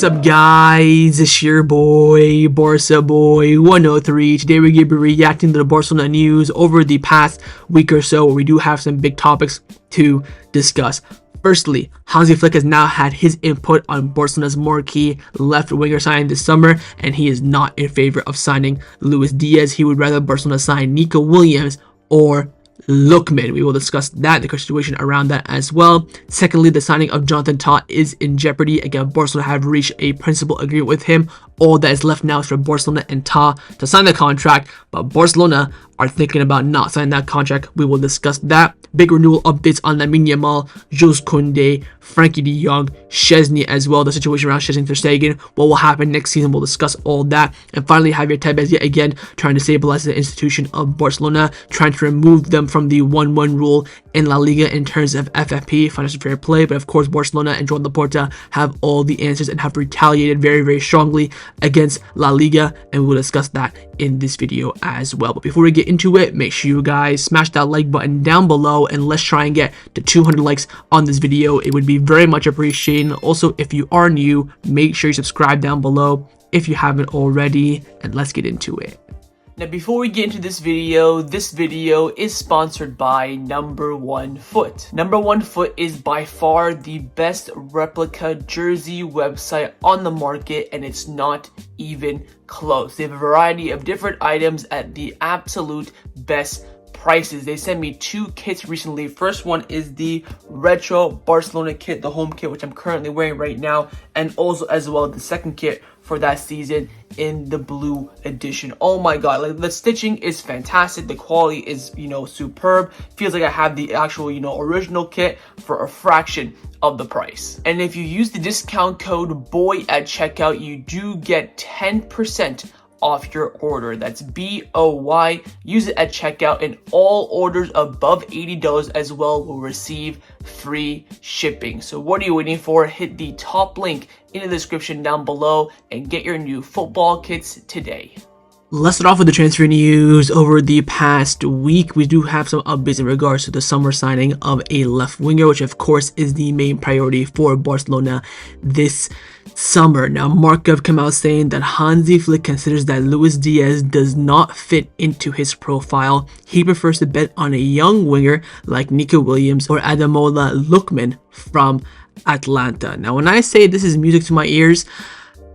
What's up, guys? It's your boy, Barca Boy 103. Today we're going to be reacting to the Barcelona news over the past week or so, where we do have some big topics to discuss. Firstly, Hansi Flick has now had his input on Barcelona's marquee left winger signing this summer, and he is not in favor of signing Luis Díaz. He would rather Barcelona sign Nico or Lookman. We will discuss that, the situation around that as well. Secondly, the signing of Jonathan Tah is in jeopardy. Again, Barcelona have reached a principal agreement with him. All that is left now is for Barcelona and Tah to sign the contract, but Barcelona are thinking about not signing that contract. We will discuss that. Big renewal updates on Lamine Yamal, Jules Kounde, Frenkie de Jong, Szczęsny as well. The situation around Szczęsny for Stegen. What will happen next season? We'll discuss all that. And finally, Javier Tebas yet again trying to stabilize the institution of Barcelona, trying to remove them from the 1-1 rule in La Liga in terms of FFP, financial fair play. But of course, Barcelona and Ronald Laporta have all the answers and have retaliated very, very strongly against La Liga, and we'll discuss that in this video as well. But before we get into it, make sure you guys smash that like button down below, and let's try and get to 200 likes on this video. It would be very much appreciated. Also, if you are new, make sure you subscribe down below if you haven't already, and let's get into it. Now, before we get into this video is sponsored by Number One Foot. Number One Foot is by far the best replica jersey website on the market, and it's not even close. They have a variety of different items at the absolute best prices. They sent me 2 kits recently. First one is the retro Barcelona kit, the home kit, which I'm currently wearing right now, and also as well the second kit for that season in the blue edition. Oh my god, like, the stitching is fantastic, the quality is, superb. Feels like I have the actual, original kit for a fraction of the price. And if you use the discount code BOY at checkout, you do get 10% off your order. That's BOY. Use it at checkout, and all orders above $80 as well will receive free shipping. So what are you waiting for? Hit the top link in the description down below and get your new football kits today. Let's start off with the transfer news. Over the past week, we do have some updates in regards to the summer signing of a left winger, which of course is the main priority for Barcelona this summer. Now, Mark have come out saying that Hansi Flick considers that Luis Díaz does not fit into his profile. He prefers to bet on a young winger like Nico or Ademola Lookman from Atlanta. Now, when I say this is music to my ears,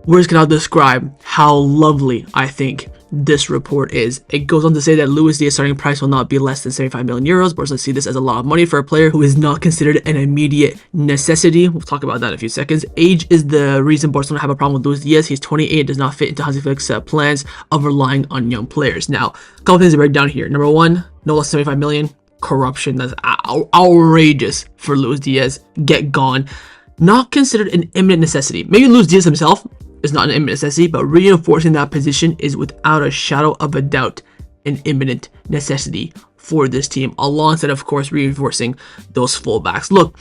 words cannot describe how lovely I think this report is. It goes on to say that Luis Díaz's starting price will not be less than 75 million euros. Barcelona see this as a lot of money for a player who is not considered an immediate necessity. We'll talk about that in a few seconds. Age is the reason Barcelona have a problem with Luis Díaz. He's 28, does not fit into Hansi Flick's plans of relying on young players. Now, a couple things to break down here. Number one, no less than 75 million. Corruption, that's outrageous for Luis Díaz. Get gone. Not considered an imminent necessity. Maybe Luis Díaz himself is not an imminent necessity, but reinforcing that position is without a shadow of a doubt an imminent necessity for this team, alongside of course reinforcing those fullbacks. Look,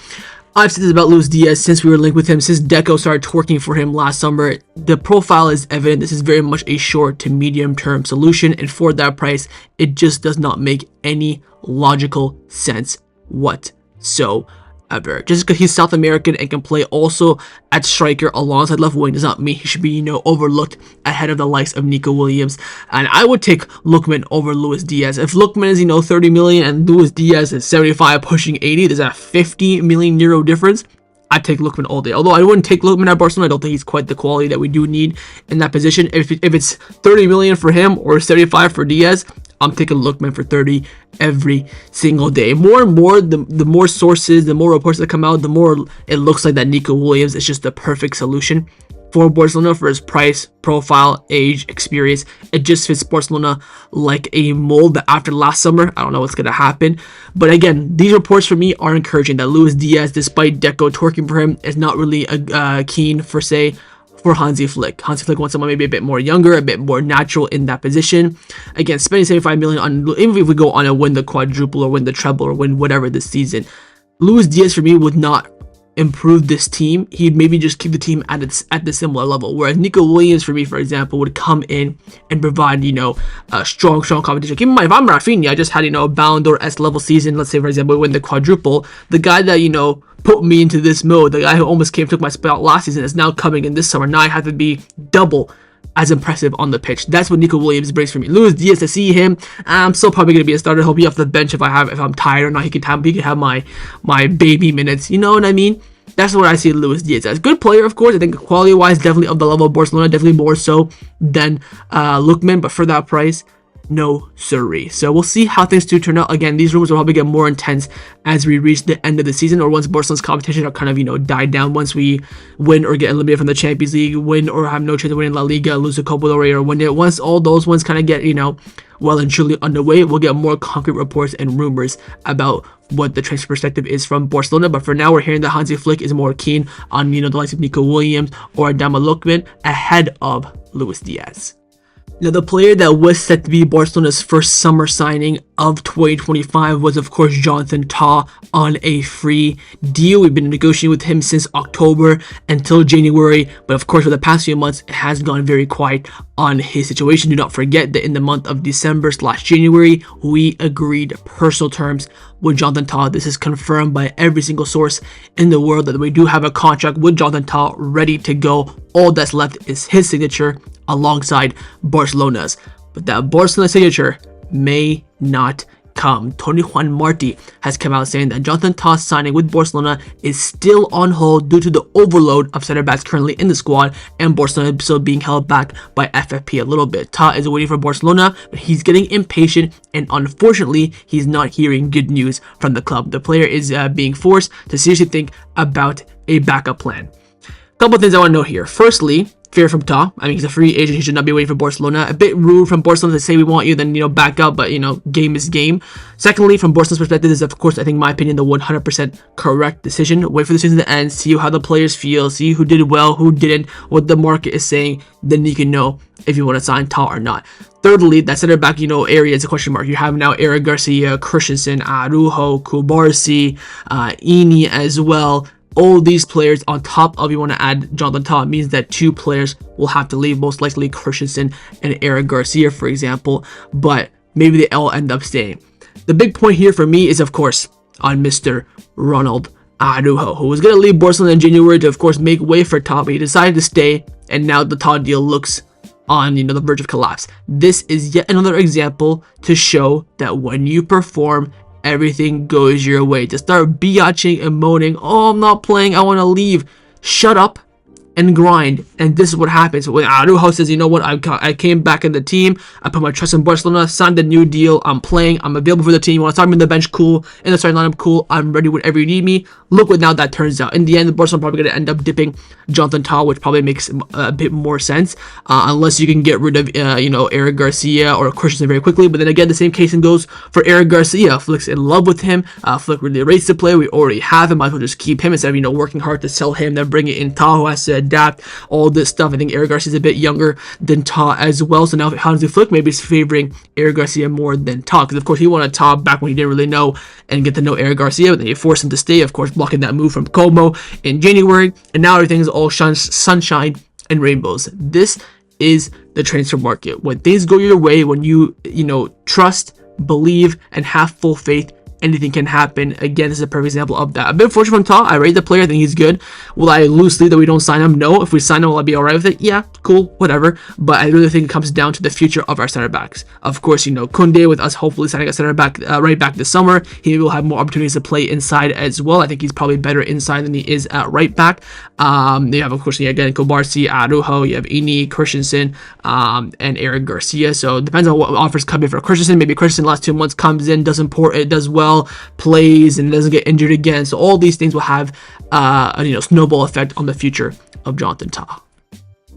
I've said this about Luis Díaz since we were linked with him, since Deco started twerking for him last summer. The profile is evident. This is very much a short to medium term solution, and for that price, it just does not make any logical sense whatsoever. Just because he's South American and can play also at striker alongside left wing does not mean he should be, overlooked ahead of the likes of Nico. And I would take Lookman over Luis Díaz. If Lookman is, 30 million and Luis Díaz is 75 pushing 80, there's a 50 million euro difference. I'd take Lookman all day. Although I wouldn't take Lookman at Barcelona. I don't think he's quite the quality that we do need in that position. If it's 30 million for him or 75 for Diaz, I'm taking Lookman for 30 every single day. More and more, the more sources, the more reports that come out, the more it looks like that Nico is just the perfect solution for Barcelona for his price, profile, age, experience. It just fits Barcelona like a mold. That after last summer, I don't know what's going to happen. But again, these reports for me are encouraging that Luis Díaz, despite Deco twerking for him, is not really keen for Hansi Flick. Hansi Flick wants someone maybe a bit more younger, a bit more natural in that position. Again, spending 75 million on, even if we go on and win the quadruple or win the treble or win whatever this season, Luis Díaz for me would not improve this team. He'd maybe just keep the team at the similar level. Whereas Nico for me, for example, would come in and provide, a strong competition. Keep in mind, if I'm Rafinha, I just had, a Ballon d'Or S level season. Let's say, for example, we win the quadruple. The guy that, put me into this mode. The guy who almost took my spot last season is now coming in this summer. Now I have to be double as impressive on the pitch. That's what Nico Williams brings for me. Luis Díaz, to see him, I'm still probably going to be a starter. He'll be off the bench if I'm tired or not. He can have my baby minutes. You know what I mean? That's what I see Luis Díaz as. Good player, of course. I think quality-wise, definitely of the level of Barcelona, definitely more so than Lookman, but for that price, no siree. So we'll see how things do turn out. Again, these rumors will probably get more intense as we reach the end of the season, or once Barcelona's competition are kind of, died down, once we win or get eliminated from the Champions League, win or have no chance of winning La Liga, lose the Copa del Rey, or win it. Once all those ones kind of get, well and truly underway, we'll get more concrete reports and rumors about what the transfer perspective is from Barcelona. But for now, we're hearing that Hansi Flick is more keen on, the likes of Nico Williams or Ademola Lookman ahead of Luis Díaz. Now, the player that was set to be Barcelona's first summer signing of 2025 was, of course, Jonathan Tah on a free deal. We've been negotiating with him since October until January, but of course, for the past few months, it has gone very quiet on his situation. Do not forget that in the month of December/January, we agreed personal terms with Jonathan Tah. This is confirmed by every single source in the world that we do have a contract with Jonathan Tah ready to go. All that's left is his signature alongside Barcelona's, but that Barcelona signature may not come. Tony Juan Martí has come out saying that Jonathan Tah's signing with Barcelona is still on hold due to the overload of center backs currently in the squad, and Barcelona still being held back by FFP a little bit. Tah is waiting for Barcelona, but he's getting impatient, and unfortunately, he's not hearing good news from the club. The player is being forced to seriously think about a backup plan. Couple of things I want to note here. Firstly, fear from Tah. I mean, he's a free agent. He should not be waiting for Barcelona. A bit rude from Barcelona to say we want you, then, back up. But, game is game. Secondly, from Barcelona's perspective, this is, of course, I think, my opinion, the 100% correct decision. Wait for the season to end. See how the players feel. See who did well, who didn't, what the market is saying. Then you can know if you want to sign Tah or not. Thirdly, that center back, area is a question mark. You have now Eric Garcia, Christensen, Araujo, Kubarsi, Ini as well. All these players on top of, you want to add Jonathan Tah, means that two players will have to leave, most likely Christensen and Eric Garcia, for example, but maybe they all end up staying. The big point here for me is, of course, on Mr. Ronald Araujo, who was going to leave Barcelona in January to, of course, make way for Tah, but he decided to stay, and now the Tah deal looks on, the verge of collapse. This is yet another example to show that when you perform, everything goes your way. To start biatching and moaning, oh, I'm not playing, I want to leave. Shut up and grind. And this is what happens. When Araujo says, you know what, I came back in the team, I put my trust in Barcelona, signed a new deal, I'm playing, I'm available for the team, you want to start me on the bench, cool, in the starting lineup, cool, I'm ready whenever you need me. Look what now that turns out. In the end, Barcelona probably going to end up dipping Jonathan Tah, which probably makes a bit more sense, unless you can get rid of, Eric Garcia or Christensen very quickly. But then again, the same case goes for Eric Garcia. Flick's in love with him. Flick really rates the player. We already have him. Might as well just keep him instead of, working hard to sell him, then bring it in Tah, who has to adapt, all this stuff. I think Eric Garcia is a bit younger than Tah as well. So now Hansi Flick maybe is favoring Eric Garcia more than Tah, because of course he wanted Tah back when he didn't really know and get to know Eric Garcia, but then he forced him to stay, of course, blocking that move from Como in January, and now everything is all sunshine and rainbows. This is the transfer market. When things go your way, when you trust, believe, and have full faith, anything can happen. Again, this is a perfect example of that. A bit fortunate from Tah. I rate the player. I think he's good. Will I lose sleep that we don't sign him? No. If we sign him, will I be alright with it? Yeah, cool, whatever. But I really think it comes down to the future of our center backs. Of course, Kounde, with us hopefully signing a center back right back this summer, he will have more opportunities to play inside as well. I think he's probably better inside than he is at right back. You have, of course, again, Kubarsi, Araujo, you have Ini, Christensen, and Eric Garcia. So it depends on what offers come in for Christensen. Maybe Christensen last 2 months comes in, does well, plays, and doesn't get injured again. So all these things will have a snowball effect on the future of Jonathan Tah.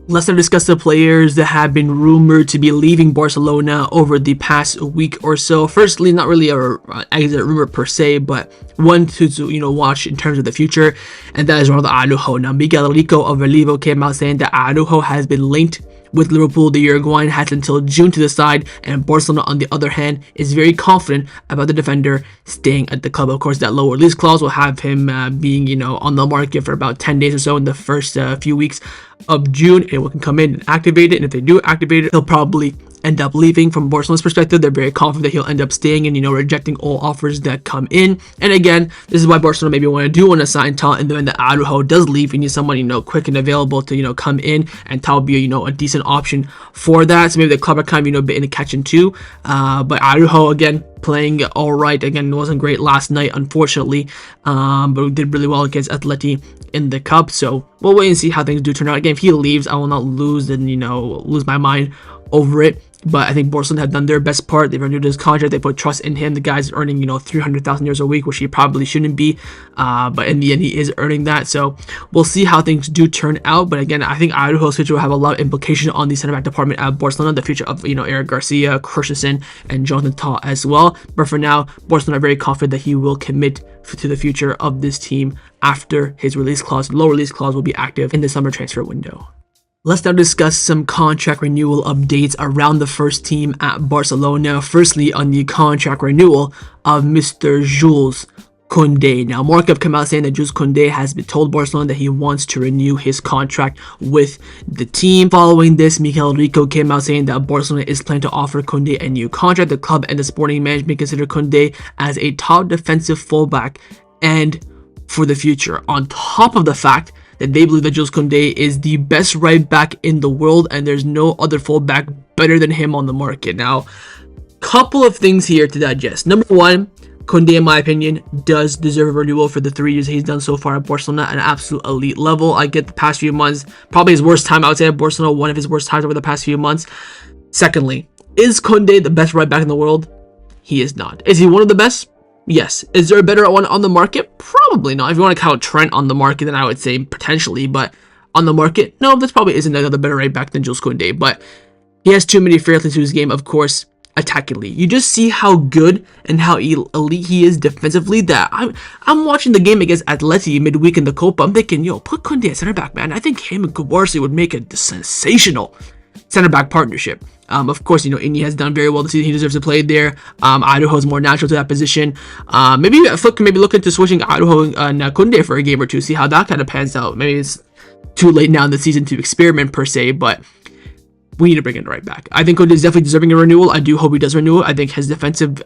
Let's now discuss the players that have been rumored to be leaving Barcelona over the past week or so. Firstly, not really a exit rumor per se, but one to watch in terms of the future, and that is Ronald Araujo. Now, Miguel Nico of Renewal came out saying that Araujo has been linked with Liverpool. The Uruguayan has until June to decide, and Barcelona, on the other hand, is very confident about the defender staying at the club. Of course, that low release clause will have him being, on the market for about 10 days or so in the first few weeks of June. Anyone can come in and activate it, and if they do activate it, he'll probably end up leaving. From Barcelona's perspective, they're very confident that he'll end up staying and, rejecting all offers that come in. And again, this is why Barcelona maybe want to sign Tah, and then the Araujo does leave, you need someone, quick and available to, come in, and Tah will be, a decent option for that. So maybe the club are kind of, a bit in a catch-and-two. But Araujo, again, playing all right. Again, it wasn't great last night, unfortunately, but we did really well against Atleti in the cup. So we'll wait and see how things do turn out. Again, if he leaves, I will not lose and, lose my mind over it. But I think Barcelona have done their best part. They've renewed his contract. They put trust in him. The guy's earning, 300,000 euros a week, which he probably shouldn't be. But in the end, he is earning that. So we'll see how things do turn out. But again, I think Araujo's future will have a lot of implications on the center back department at Barcelona. The future of, Eric Garcia, Christensen, and Jonathan Tah as well. But for now, Barcelona are very confident that he will commit to the future of this team after his release clause. Low release clause will be active in the summer transfer window. Let's now discuss some contract renewal updates around the first team at Barcelona. Firstly, on the contract renewal of Mr. Jules Kounde. Now, Mark have come out saying that Jules Kounde has been told Barcelona that he wants to renew his contract with the team. Following this, Nico came out saying that Barcelona is planning to offer Kounde a new contract. The club and the sporting management consider Kounde as a top defensive fullback and for the future, on top of the fact that they believe that Jules Kounde is the best right back in the world, and there's no other fullback better than him on the market. Now, couple of things here to digest. Number one, Kounde, in my opinion, does deserve a renewal for the 3 years he's done so far at Barcelona at an absolute elite level. I get the past few months, probably his worst time, I would say, at Barcelona, one of his worst times over the past few months. Secondly, is Kounde the best right back in the world? He is not. Is he one of the best? Yes. Is there a better one on the market? Probably not. If you want to count Trent on the market, then I would say potentially, but on the market, no, this probably isn't another better right back than Jules Kounde, but he has too many failures to his game, of course, attackingly. You just see how good and how elite he is defensively that I'm watching the game against Atleti midweek in the Copa. I'm thinking, put Kounde at center back, man. I think him and Kubarsi would make a sensational center back partnership. Of course, Indy has done very well this season. He deserves to play there. Araujo is more natural to that position. Maybe Flick can look into switching Araujo and Kounde for a game or two, see how that kind of pans out. Maybe it's too late now in the season to experiment per se, but we need to bring it right back. I think Kounde is definitely deserving a renewal. I do hope he does renew it. I think his defensive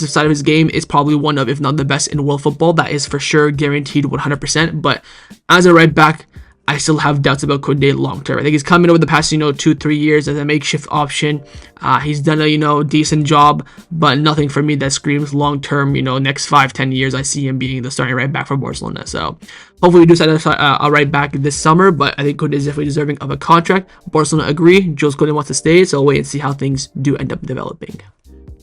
side of his game is probably one of, if not the best in world football. That is for sure guaranteed 100%. But as a right back, I still have doubts about Kounde long term. I think he's coming over the past 2-3 years as a makeshift option. He's done a decent job, but nothing for me that screams long term. Next 5-10 years, I see him being the starting right back for Barcelona. So hopefully we do sign a right back this summer. But I think Kounde is definitely deserving of a contract. Barcelona agree. Jules Kounde wants to stay, so we'll wait and see how things do end up developing.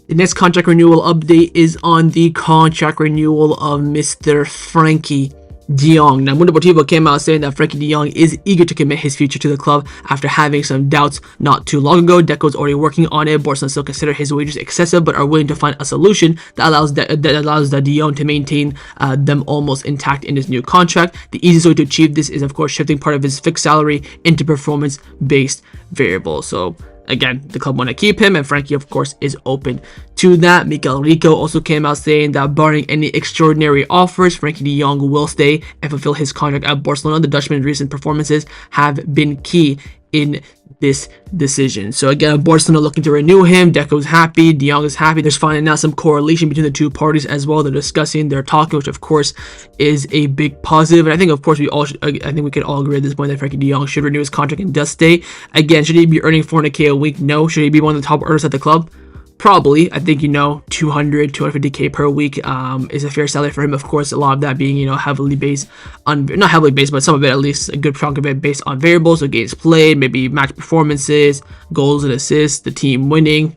The next contract renewal update is on the contract renewal of Mr. Frenkie de Jong. Now, Mundo Deportivo came out saying that Frenkie de Jong is eager to commit his future to the club after having some doubts not too long ago. Deco's already working on it. Barcelona still consider his wages excessive, but are willing to find a solution that allows the de Jong to maintain them almost intact in his new contract. The easiest way to achieve this is, of course, shifting part of his fixed salary into performance-based variables. So again, the club want to keep him, and Frenkie, of course, is open to that. Nico also came out saying that barring any extraordinary offers, Frenkie de Jong will stay and fulfill his contract at Barcelona. The Dutchman's recent performances have been key in this decision. So again, Barcelona looking to renew him. Deco's happy. De Jong is happy. There's finally now some correlation between the two parties as well. They're discussing, they're talking, which of course is a big positive. And I think, of course, I think we can all agree at this point that Frenkie de Jong should renew his contract and does stay. Again, should he be earning 400k a week? No. Should he be one of the top earners at the club? Probably. I think 250k per week is a fair salary for him. Of course, a lot of that being heavily based on, not heavily based, but some of it, at least a good chunk of it, based on variables, so games played, maybe match performances, goals and assists, the team winning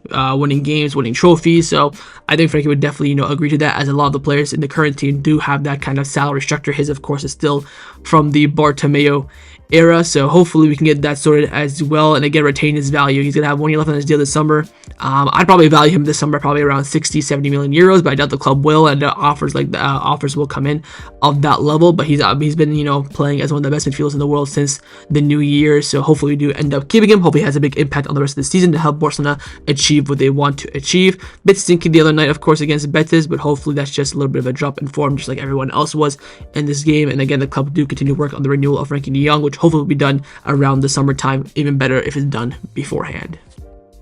games, winning trophies. So I think Frenkie would definitely agree to that, as a lot of the players in the current team do have that kind of salary structure. His, of course, is still from the Bartomeu era, so hopefully we can get that sorted as well, and again retain his value. He's gonna have 1 year left on his deal this summer. I'd probably value him this summer probably around 60-70 million euros, but I doubt the club will, and offers will come in of that level. But he's been playing as one of the best midfielders in the world since the new year, so hopefully we do end up keeping him. Hopefully he has a big impact on the rest of the season to help Barcelona achieve what they want to achieve. Bit stinky the other night, of course, against Betis, but hopefully that's just a little bit of a drop in form, just like everyone else was in this game. And again, the club do continue to work on the renewal of Frenkie de Jong, which hopefully will be done around the summertime. Even better if it's done beforehand.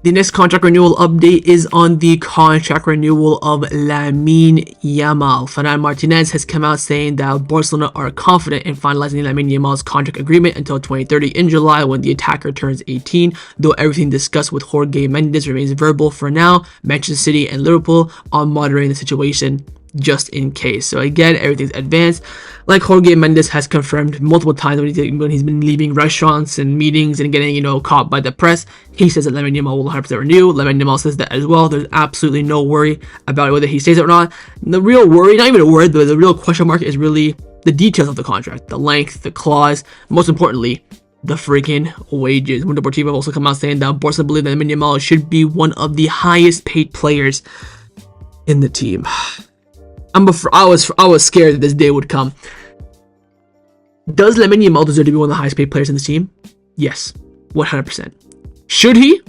The next contract renewal update is on the contract renewal of Lamine Yamal. Ferran Martinez has come out saying that Barcelona are confident in finalizing Lamine Yamal's contract agreement until 2030 in July, when the attacker turns 18, though everything discussed with Jorge Mendes remains verbal for now. Manchester City and Liverpool are monitoring the situation just in case. So again, everything's advanced. Like Jorge Mendes has confirmed multiple times when he's been leaving restaurants and meetings and getting caught by the press, he says that Lamine Yamal will 100% renew. Lamine Yamal says that as well. There's absolutely no worry about whether he stays it or not. The real worry, not even a word, but the real question mark is really the details of the contract, the length, the clause, most importantly, the freaking wages. Mundo Deportivo have also come out saying that Barca believe that Lamine Yamal should be one of the highest paid players in the team. I was scared that this day would come. Does Lamine Yamal deserve to be one of the highest paid players in the team? Yes, 100%. Should he?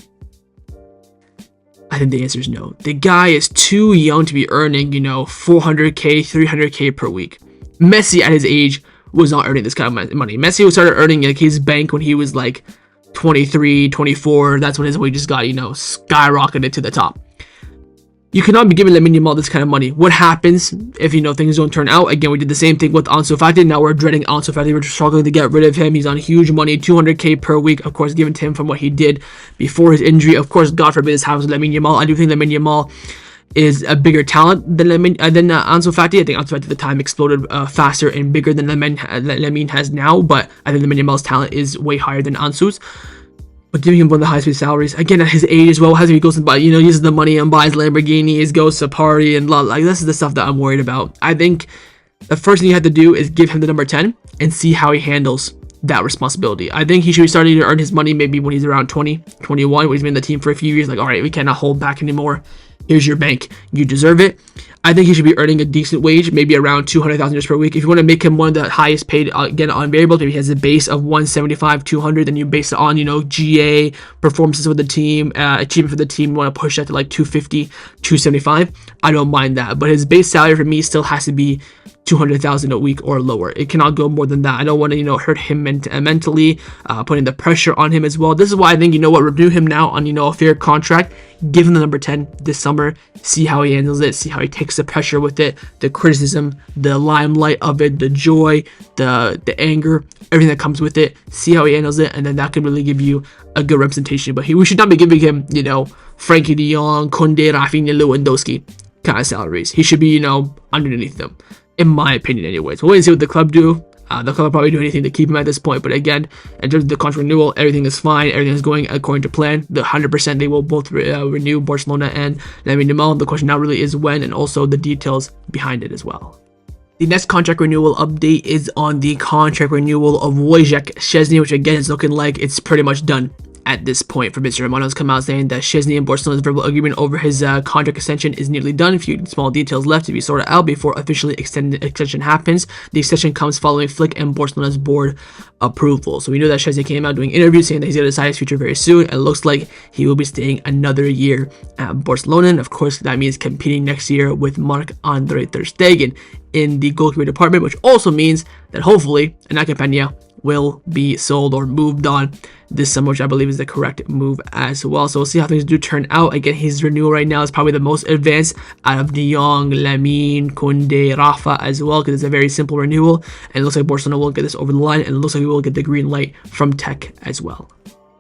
I think the answer is no. The guy is too young to be earning, 400k, 300k per week. Messi at his age was not earning this kind of money. Messi started earning his bank when he was 23, 24. That's when his wages got, skyrocketed to the top. You cannot be giving Lamine Yamal this kind of money. What happens if, things don't turn out? Again, we did the same thing with Ansu Fati. Now we're dreading Ansu Fati. We're struggling to get rid of him. He's on huge money, 200k per week, of course, given to him from what he did before his injury. Of course, God forbid this happens with Lamine Yamal. I do think Lamine Yamal is a bigger talent than Ansu Fati. I think Ansu Fati at the time exploded faster and bigger than Lamine has now, but I think Lamine Yamal's talent is way higher than Ansu's. But giving him one of the highest paid salaries, again at his age as well, has he goes and buy, uses the money and buys Lamborghinis, goes to party and this is the stuff that I'm worried about. I think the first thing you have to do is give him the number 10 and see how he handles that responsibility. I think he should be starting to earn his money maybe when he's around 20, 21, when he's been in the team for a few years. All right, we cannot hold back anymore. Here's your bank. You deserve it. I think he should be earning a decent wage, maybe around 200,000 per week. If you want to make him one of the highest paid, again, on variables, maybe he has a base of 175, 200, then you base it on, GA, performances with the team, achievement for the team. You want to push that to 250, 275. I don't mind that. But his base salary for me still has to be 200,000 a week or lower. It cannot go more than that. I don't want to, hurt him mentally, putting the pressure on him as well. This is why I think, renew him now on, a fair contract. Give him the number 10 this summer. See how he handles it. See how he takes the pressure with it, the criticism, the limelight of it, the joy, the anger, everything that comes with it. See how he handles it, and then that could really give you a good representation. But we should not be giving him, Frenkie de Jong, Kounde, Rafinha, Lewandowski kind of salaries. He should be, underneath them, in my opinion anyways. We'll wait and see what the club do. The club will probably do anything to keep him at this point. But again, in terms of the contract renewal, everything is fine. Everything is going according to plan. The 100% they will both renew Barcelona and Lamine Yamal. The question now really is when, and also the details behind it as well. The next contract renewal update is on the contract renewal of Wojciech Szczęsny, which again is looking like it's pretty much done at this point. For Mr. Romano's come out saying that Szczęsny and Barcelona's verbal agreement over his contract extension is nearly done. A few small details left to be sorted out before officially extension happens. The extension comes following Flick and Barcelona's board approval. So we know that Szczęsny came out doing interviews saying that he's going to decide his future very soon. It looks like he will be staying another year at Barcelona. And of course, that means competing next year with Marc-Andre ter Stegen in the goalkeeper department, which also means that hopefully Anake Peña will be sold or moved on this summer, which I believe is the correct move as well. So we'll see how things do turn out. Again, his renewal right now is probably the most advanced out of De Jong, Lamine, Kounde, Rafa as well, because it's a very simple renewal. And it looks like Barcelona will get this over the line, and it looks like we will get the green light from Tech as well.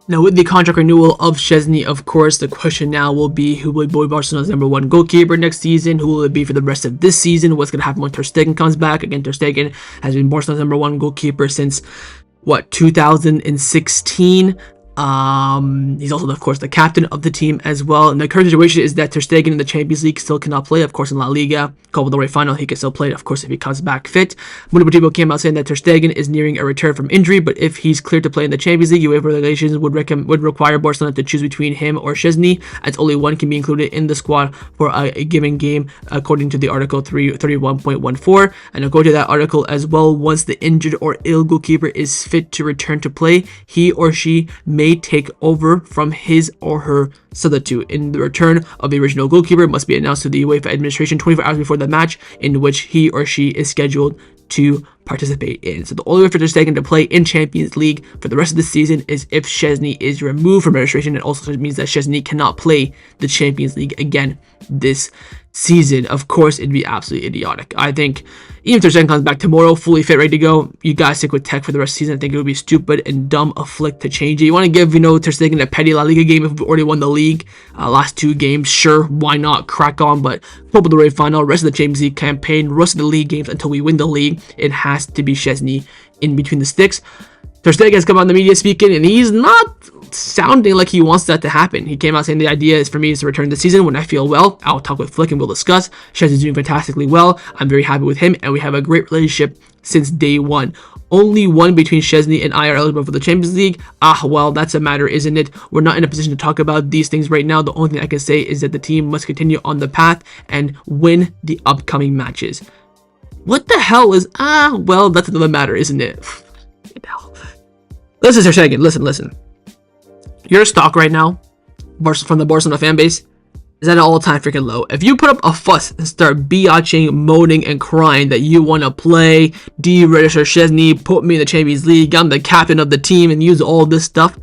Now, with the contract renewal of Szczęsny, of course, the question now will be who will be Barcelona's number 1 goalkeeper next season? Who will it be for the rest of this season? What's going to happen when Ter Stegen comes back? Again, Ter Stegen has been Barcelona's number 1 goalkeeper since, 2016? He's also, of course, the captain of the team as well. And the current situation is that Ter Stegen in the Champions League still cannot play. Of course, in La Liga, Copa del Rey final, he can still play, of course, if he comes back fit. Mundo Deportivo came out saying that Ter Stegen is nearing a return from injury, but if he's cleared to play in the Champions League, UEFA regulations would require Barcelona to choose between him or Szczęsny, as only one can be included in the squad for a given game, according to the article 331.14. And according to that article as well, once the injured or ill goalkeeper is fit to return to play, he or she may take over from his or her substitute. In the return of the original goalkeeper must be announced to the UEFA administration 24 hours before the match in which he or she is scheduled to participate in. So the only way for Ter Stegen to play in Champions League for the rest of the season is if Szczęsny is removed from registration. It also means that Szczęsny cannot play the Champions League again this season. Of course, it'd be absolutely idiotic. I think even if Ter Stegen comes back tomorrow, fully fit, ready to go, you guys stick with Tech for the rest of the season. I think it would be stupid and dumb of Flick to change it. You want to give, Ter Stegen a petty La Liga game if we already won the league. Last 2 games, sure, why not? Crack on, but Copa del Rey final, rest of the Champions League campaign, rest of the league games until we win the league, it has to be Szczęsny in between the sticks. Ter Stegen has come out in the media speaking, and he's not sounding like he wants that to happen. He came out saying the idea is for me to return this season when I feel well. I'll talk with Flick and we'll discuss. Szczęsny's doing fantastically well. I'm very happy with him, and we have a great relationship since day one. Only one between Szczęsny and I are eligible for the Champions League. Well, that's a matter, isn't it? We're not in a position to talk about these things right now. The only thing I can say is that the team must continue on the path and win the upcoming matches. What the hell is... well, that's another matter, isn't it? Listen, Ter Stegen, listen. Your stock right now, from the Barcelona fan base, is at an all-time freaking low. If you put up a fuss and start biatching, moaning, and crying that you want to play, deregister Szczęsny, put me in the Champions League, I'm the captain of the team, and use all this stuff,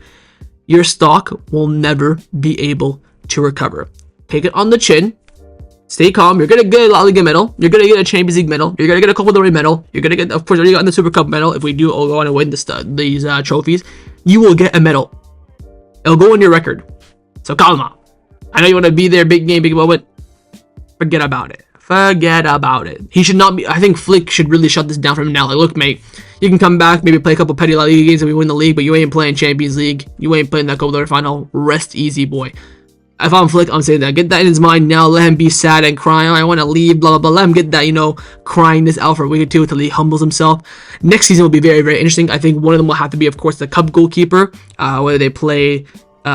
your stock will never be able to recover. Take it on the chin. Stay calm. You're going to get a La Liga medal. You're going to get a Champions League medal. You're going to get a Copa del Rey medal. You're going to get, of course, already gotten the Super Cup medal. If we do go on and win these trophies, you will get a medal. It'll go on your record. So calma. I know you want to be there, big game, big moment. Forget about it. Forget about it. He should not be... I think Flick should really shut this down for him now. Like, look, mate, you can come back, maybe play a couple petty La Liga games and we win the league, but you ain't playing Champions League. You ain't playing that Copa del Rey final. Rest easy, boy. If I'm Flick, I'm saying that. Get that in his mind now. Let him be sad and crying. I want to leave, blah, blah, blah. Let him get that, crying this out for a week or two until he humbles himself. Next season will be very, very interesting. I think one of them will have to be, of course, the Cup goalkeeper. Whether they play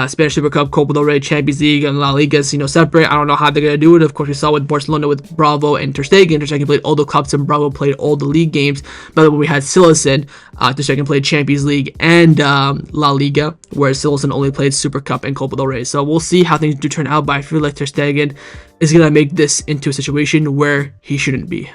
Spanish Super Cup, Copa del Rey, Champions League, and La Liga, separate. I don't know how they're going to do it. Of course, we saw with Barcelona with Bravo and Ter Stegen. Ter Stegen played all the cups and Bravo played all the league games. But when we had Silesen, Ter Stegen played Champions League and La Liga, whereas Silesen only played Super Cup and Copa del Rey. So we'll see how things do turn out, but I feel like Ter Stegen is going to make this into a situation where he shouldn't be.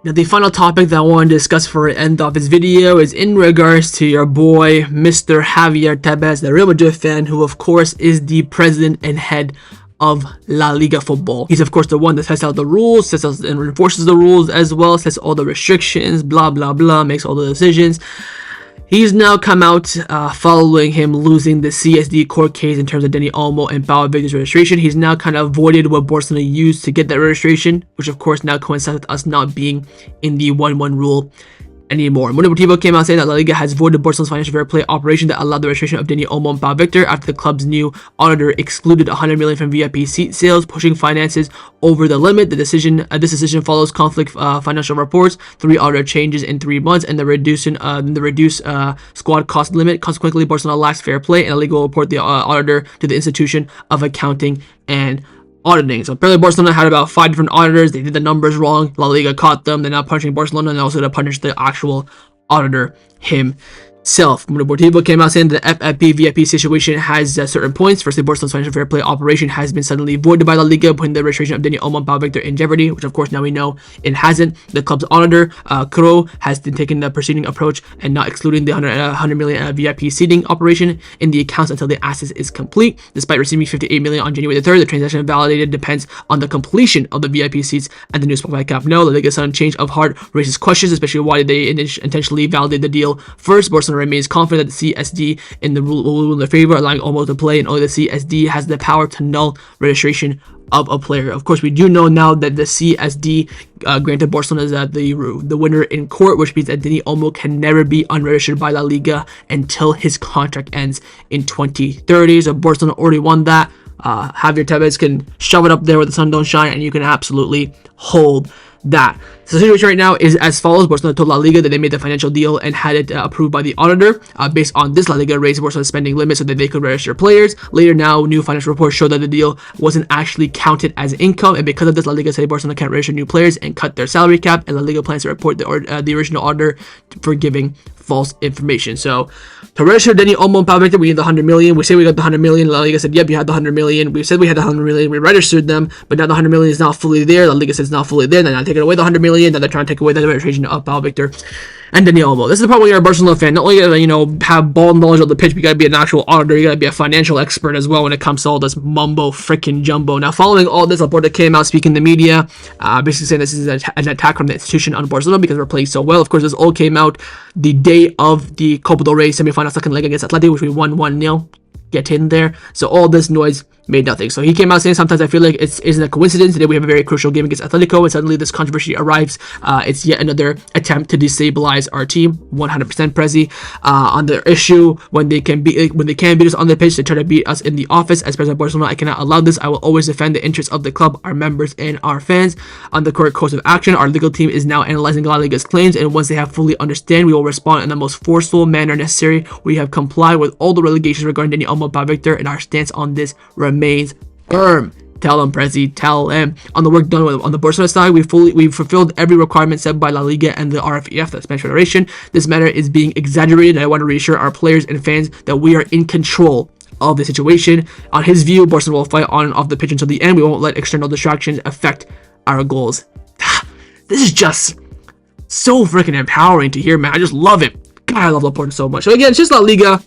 Now, the final topic that I want to discuss for the end of this video is in regards to your boy, Mr. Javier Tebas, the Real Madrid fan, who of course is the president and head of La Liga football. He's of course the one that sets out the rules, sets out and enforces the rules as well, sets all the restrictions, blah, blah, blah, makes all the decisions. He's now come out following him losing the CSD court case in terms of Dani Olmo and Pau Victor's registration. He's now kind of avoided what Barcelona used to get that registration, which of course now coincides with us not being in the 1-1 rule anymore. Mundo Deportivo came out saying that La Liga has voided Barcelona's financial fair play operation that allowed the registration of Dani Olmo and Pau Victor after the club's new auditor excluded 100 million from VIP seat sales, pushing finances over the limit. This decision follows conflict financial reports, 3 auditor changes in 3 months, and the reduced squad cost limit. Consequently, Barcelona lacks fair play, and La Liga will report the auditor to the Institution of Accounting and Auditing. So apparently Barcelona had about 5 different auditors. They did the numbers wrong. La Liga caught them. They're now punishing Barcelona and also to punish the actual auditor himself. Mundo Deportivo came out saying the FFP VIP situation has certain points. Firstly, Barcelona's financial fair play operation has been suddenly voided by La Liga, putting the registration of Dani Olmo and Pau Victor in jeopardy, which of course now we know it hasn't. The club's auditor, Crow, has been taking the preceding approach and not excluding the 100 million VIP seating operation in the accounts until the assets is complete. Despite receiving 58 million on January the 3rd, the transaction validated depends on the completion of the VIP seats at the new Spotify Camp Nou. La Liga's sudden change of heart raises questions, especially why did they intentionally validate the deal first. Barcelona Barcelona remains confident that the CSD in the rule will rule in their favor, allowing Olmo to play, and only the CSD has the power to null registration of a player. Of course, we do know now that the CSD granted Barcelona the winner in court, which means that Dani Olmo can never be unregistered by La Liga until his contract ends in 2030. So Barcelona already won that. Javier Tebas can shove it up there where the sun don't shine, and you can absolutely hold that. So the situation right now is as follows. Barcelona told La Liga that they made the financial deal and had it approved by the auditor. Based on this, La Liga raised Barcelona's spending limit so that they could register players. Later now, new financial reports show that the deal wasn't actually counted as income, and because of this, La Liga said Barcelona can't register new players and cut their salary cap, and La Liga plans to report the original auditor for giving false information. So to register Dani Olmo and Pau Victor, we need the 100 million. We say we got the 100 million. La Liga said, yep, you had the 100 million. We said we had the 100 million. We registered them, but now the 100 million is not fully there. La Liga says it's not fully there. They're not taking away the 100 million. Now they're trying to take away the registration of Pau Victor and Dani Olmo. This is the part where you're a Barcelona fan. Not only gotta, have ball knowledge of the pitch, but you gotta be an actual auditor. You gotta be a financial expert as well when it comes to all this mumbo freaking jumbo. Now, following all this, Laporta came out speaking to the media, basically saying this is an attack from the institution on Barcelona because we're playing so well. Of course, this all came out the day of the Copa del Rey semi-final second leg against Atleti, which we won 1-0. Get in there. So all this noise made nothing. So he came out saying, sometimes I feel like it isn't a coincidence. Today we have a very crucial game against Atletico, and suddenly this controversy arrives. It's yet another attempt to destabilize our team. 100% Prezi. On the issue, when they can beat us on the pitch, they try to beat us in the office. As President of Barcelona, I cannot allow this. I will always defend the interests of the club, our members, and our fans. On the correct course of action, our legal team is now analyzing La Liga's claims, and once they have fully understand, we will respond in the most forceful manner necessary. We have complied with all the relegations regarding Dani Olmo, Pau Victor, and our stance on this remains firm. Tell them, Prezi, tell them. On the work done on the Barcelona side, we've fulfilled every requirement set by La Liga and the RFEF, the Spanish Federation. This matter is being exaggerated, and I want to reassure our players and fans that we are in control of the situation. On his view, Barcelona will fight on and off the pitch until the end. We won't let external distractions affect our goals. This is just so freaking empowering to hear, man. I just love it. God, I love Laporta so much. So again, it's just La Liga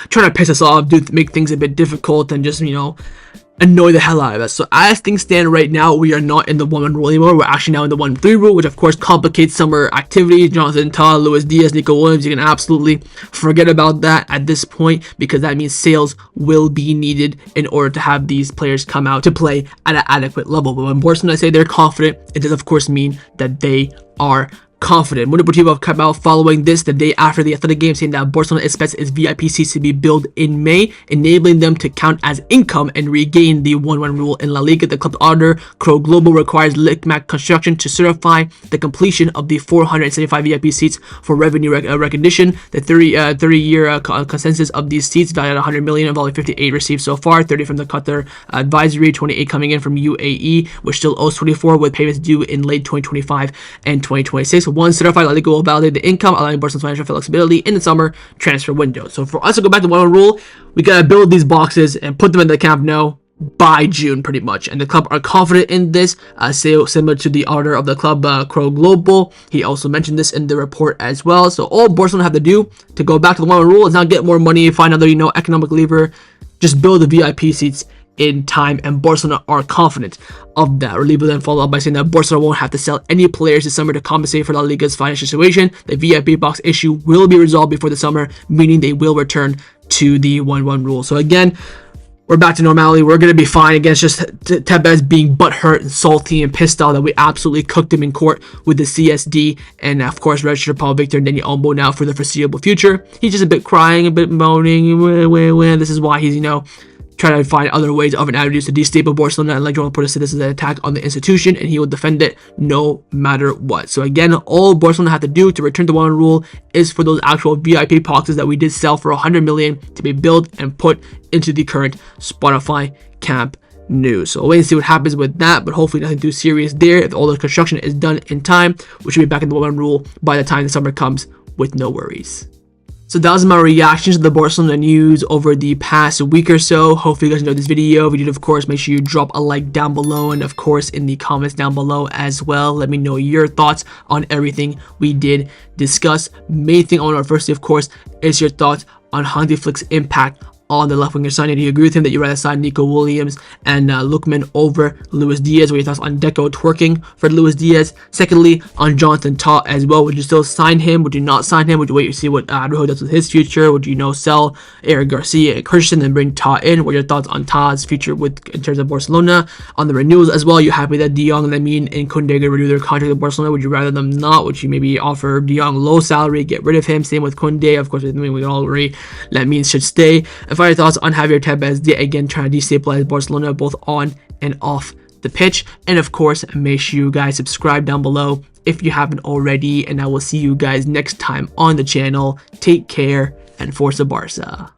trying to piss us off, make things a bit difficult, and just, annoy the hell out of us. So as things stand right now, we are not in the 1-1 rule anymore. We're actually now in the 1-3 rule, which of course complicates summer activity. Jonathan Tah, Luis Díaz, Nico Williams, you can absolutely forget about that at this point, because that means sales will be needed in order to have these players come out to play at an adequate level. But when Barcelona say they're confident, it does of course mean that they are confident. Mundo Deportivo have come out following this the day after the Athletic game, saying that Barcelona expects its VIP seats to be billed in May, enabling them to count as income and regain the 1-1 rule in La Liga. The club auditor, Crow Global, requires Lookman Construction to certify the completion of the 475 VIP seats for revenue recognition. The 30-year consensus of these seats, valued at 100 million, have only 58 received so far, 30 from the Qatar advisory, 28 coming in from UAE, which still owes 24, with payments due in late 2025 and 2026. Once certified, La Liga will validate the income, allowing Barcelona's financial flexibility in the summer transfer window. So for us to go back to 1-1 rule, we gotta build these boxes and put them in the Camp Nou by June, pretty much. And the club are confident in this, similar to the auditor of the club, Crow Global. He also mentioned this in the report as well. So all Barcelona have to do to go back to the 1-1 rule is not get more money, find another, economic lever, just build the VIP seats in time, and Barcelona are confident of that. Relivo then followed up by saying that Barcelona won't have to sell any players this summer to compensate for La Liga's financial situation. The VIP box issue will be resolved before the summer, meaning they will return to the 1-1 rule. So again, we're back to normality. We're going to be fine. Again, it's just Tebas being butthurt and salty and pissed off that we absolutely cooked him in court with the CSD, and of course registered Pau Victor and Dani Olmo now for the foreseeable future. He's just a bit crying, a bit moaning. This is why he's, trying to find other ways of an avenues to destabilize Barcelona, and like Ronald Araujo said, this is an attack on the institution, and he will defend it no matter what. So again, all Barcelona have to do to return to 1-1 rule is for those actual VIP boxes that we did sell for 100 million to be built and put into the current Spotify Camp Nou. So wait and see what happens with that, but hopefully nothing too serious there. If all the construction is done in time, we should be back in the 1-1 rule by the time the summer comes with no worries. So that was my reaction to the Barcelona news over the past week or so. Hopefully you guys enjoyed this video. If you did, of course, make sure you drop a like down below, and of course in the comments down below as well. Let me know your thoughts on everything we did discuss. Main thing I want to know firstly, of course, is your thoughts on Hansi Flick's impact on the left winger signing. Do you agree with him that you rather sign Nico Williams and Lookman over Luis Díaz? What are your thoughts on Deco twerking for Luis Díaz? Secondly, on Jonathan Tah as well, would you still sign him? Would you not sign him? Would you wait to see what Araujo does with his future? Would you sell Eric Garcia and Christian and bring Tah in? What are your thoughts on Tah's future in terms of Barcelona? On the renewals as well, you happy that De Jong, Lamine, and Kounde renew their contract with Barcelona? Would you rather them not? Would you maybe offer De Jong low salary, get rid of him? Same with Kounde. Of course, I mean, we all agree Lamine should stay. And finally, thoughts on Javier Tebas again trying to destabilize Barcelona both on and off the pitch. And of course, make sure you guys subscribe down below if you haven't already, and I will see you guys next time on the channel. Take care and Forza Barca.